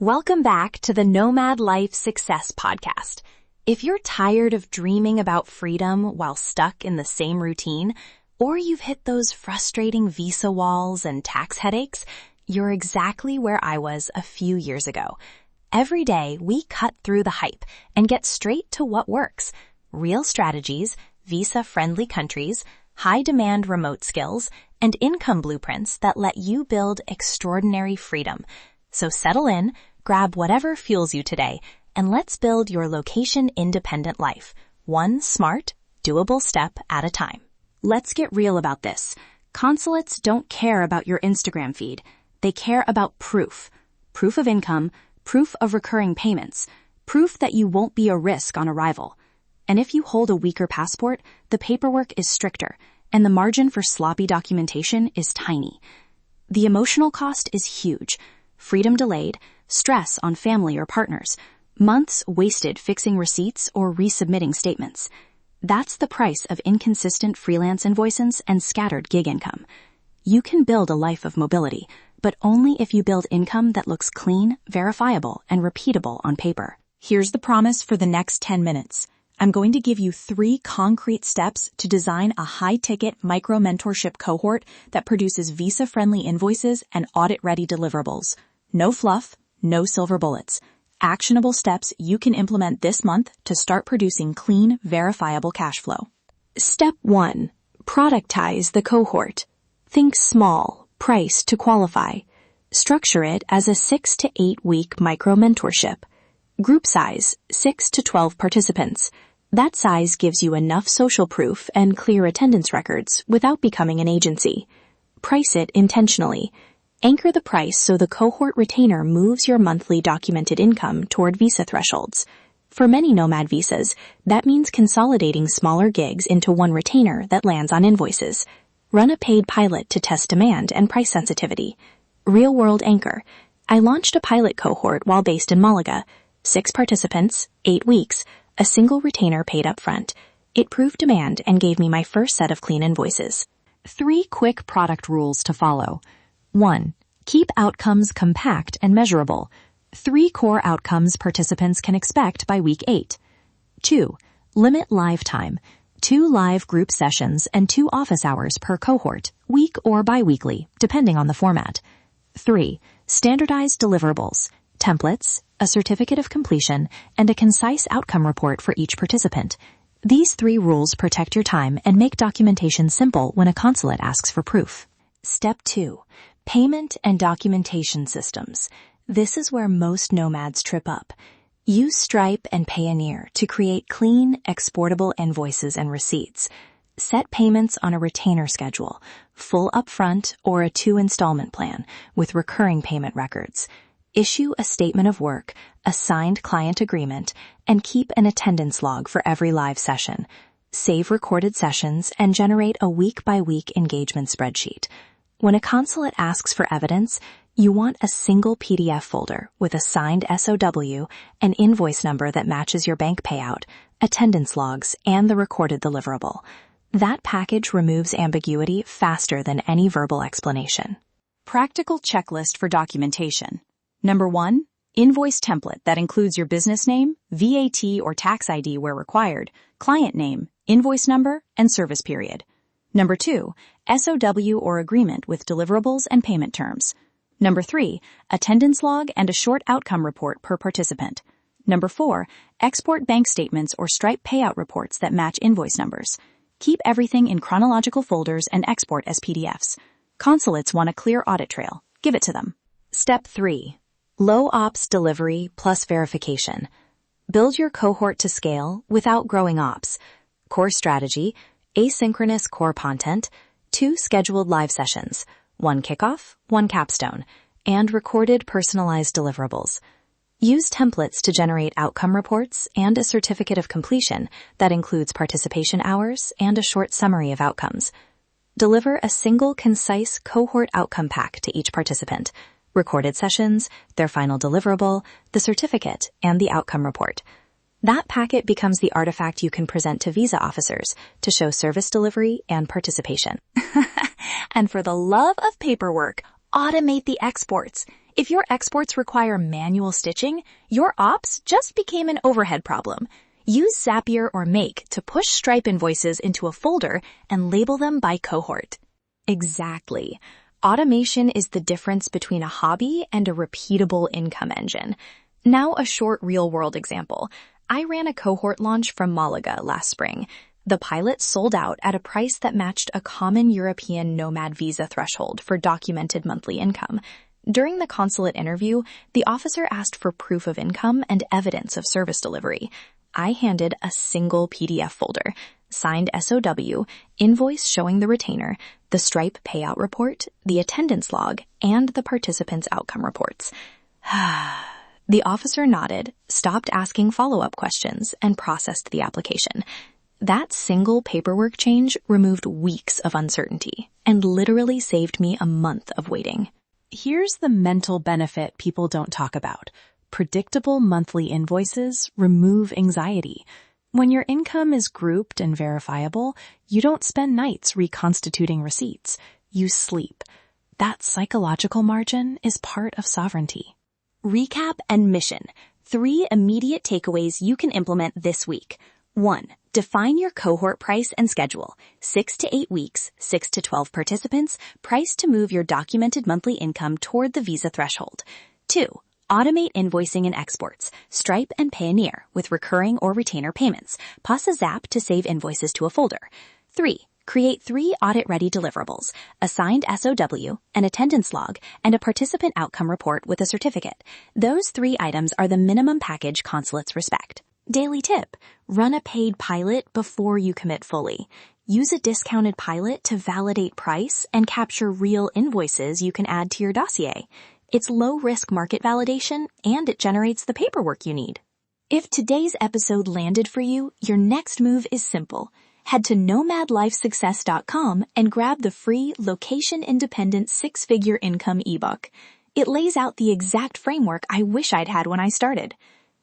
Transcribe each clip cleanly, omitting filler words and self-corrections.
Welcome back to the Nomad Life Success Podcast. If you're tired of dreaming about freedom while stuck in the same routine, or you've hit those frustrating visa walls and tax headaches, you're exactly where I was a few years ago. Every day, we cut through the hype and get straight to what works. Real strategies, visa-friendly countries, high-demand remote skills, and income blueprints that let you build extraordinary freedom. So settle in, grab whatever fuels you today, and let's build your location-independent life, one smart, doable step at a time. Let's get real about this. Consulates don't care about your Instagram feed. They care about proof. Proof of income, proof of recurring payments, proof that you won't be a risk on arrival. And if you hold a weaker passport, the paperwork is stricter, and the margin for sloppy documentation is tiny. The emotional cost is huge. Freedom delayed, stress on family or partners, months wasted fixing receipts or resubmitting statements. That's the price of inconsistent freelance invoices and scattered gig income. You can build a life of mobility, but only if you build income that looks clean, verifiable, and repeatable on paper. Here's the promise for the next 10 minutes. I'm going to give you 3 concrete steps to design a high-ticket micro-mentorship cohort that produces visa-friendly invoices and audit-ready deliverables. No fluff, no silver bullets. Actionable steps you can implement this month to start producing clean, verifiable cash flow. Step 1. Productize the cohort. Think small, price to qualify. Structure it as a 6 to 8 week micro-mentorship. Group size, 6 to 12 participants. That size gives you enough social proof and clear attendance records without becoming an agency. Price it intentionally. Anchor the price so the cohort retainer moves your monthly documented income toward visa thresholds. For many Nomad visas, that means consolidating smaller gigs into one retainer that lands on invoices. Run a paid pilot to test demand and price sensitivity. Real-world anchor. I launched a pilot cohort while based in Malaga. 6 participants, 8 weeks, a single retainer paid up front. It proved demand and gave me my first set of clean invoices. 3 quick product rules to follow. 1. Keep outcomes compact and measurable. 3 core outcomes participants can expect by week 8. 2. Limit live time. 2 live group sessions and 2 office hours per cohort, week or bi-weekly, depending on the format. 3. Standardized deliverables. Templates, a certificate of completion, and a concise outcome report for each participant. These 3 rules protect your time and make documentation simple when a consulate asks for proof. Step 2. Payment and documentation systems. This is where most nomads trip up. Use Stripe and Payoneer to create clean, exportable invoices and receipts. Set payments on a retainer schedule, full upfront or a 2 installment plan with recurring payment records. Issue a statement of work, a signed client agreement, and keep an attendance log for every live session. Save recorded sessions and generate a week-by-week engagement spreadsheet. When a consulate asks for evidence, you want a single PDF folder with a signed SOW, an invoice number that matches your bank payout, attendance logs, and the recorded deliverable. That package removes ambiguity faster than any verbal explanation. Practical checklist for documentation. Number 1, invoice template that includes your business name, VAT or tax ID where required, client name, invoice number, and service period. Number 2, SOW or agreement with deliverables and payment terms. Number 3, attendance log and a short outcome report per participant. Number 4, export bank statements or Stripe payout reports that match invoice numbers. Keep everything in chronological folders and export as PDFs. Consulates want a clear audit trail. Give it to them. Step 3. Low ops delivery plus verification. Build your cohort to scale without growing ops. Core strategy, asynchronous core content, 2 scheduled live sessions, 1 kickoff, 1 capstone, and recorded personalized deliverables. Use templates to generate outcome reports and a certificate of completion that includes participation hours and a short summary of outcomes. Deliver a single concise cohort outcome pack to each participant. Recorded sessions, their final deliverable, the certificate, and the outcome report. That packet becomes the artifact you can present to visa officers to show service delivery and participation. And for the love of paperwork, automate the exports. If your exports require manual stitching, your ops just became an overhead problem. Use Zapier or Make to push Stripe invoices into a folder and label them by cohort. Exactly. Automation is the difference between a hobby and a repeatable income engine. Now a short real-world example. I ran a cohort launch from Malaga last spring. The pilot sold out at a price that matched a common European nomad visa threshold for documented monthly income. During the consulate interview, the officer asked for proof of income and evidence of service delivery. I handed a single PDF folder, signed SOW, invoice showing the retainer, the Stripe payout report, the attendance log, and the participants' outcome reports. The officer nodded, stopped asking follow-up questions, and processed the application. That single paperwork change removed weeks of uncertainty and literally saved me a month of waiting. Here's the mental benefit people don't talk about. Predictable monthly invoices remove anxiety. When your income is grouped and verifiable, you don't spend nights reconstituting receipts. You sleep. That psychological margin is part of sovereignty. Recap and mission. 3 immediate takeaways you can implement this week. 1. Define your cohort price and schedule. 6 to 8 weeks, 6 to 12 participants, price to move your documented monthly income toward the visa threshold. 2. Automate invoicing and exports. Stripe and Payoneer with recurring or retainer payments. Pass a Zap to save invoices to a folder. 3. Create 3 audit-ready deliverables, a signed SOW, an attendance log, and a participant outcome report with a certificate. Those 3 items are the minimum package consulates respect. Daily tip. Run a paid pilot before you commit fully. Use a discounted pilot to validate price and capture real invoices you can add to your dossier. It's low-risk market validation, and it generates the paperwork you need. If today's episode landed for you, your next move is simple. Head to nomadlifesuccess.com and grab the free location-independent 6-figure income ebook. It lays out the exact framework I wish I'd had when I started.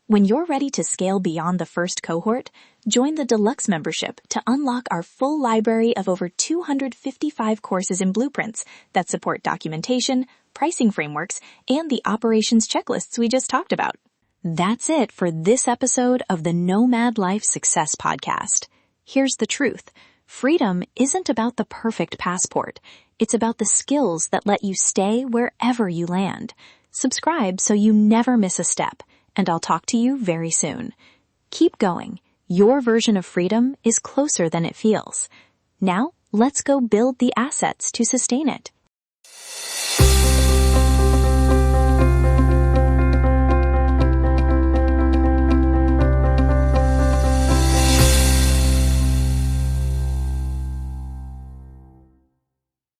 When you're ready to scale beyond the first cohort, join the Deluxe membership to unlock our full library of over 255 courses and blueprints that support documentation, pricing frameworks, and the operations checklists we just talked about. That's it for this episode of the Nomad Life Success Podcast. Here's the truth. Freedom isn't about the perfect passport. It's about the skills that let you stay wherever you land. Subscribe so you never miss a step, and I'll talk to you very soon. Keep going. Your version of freedom is closer than it feels. Now, let's go build the assets to sustain it.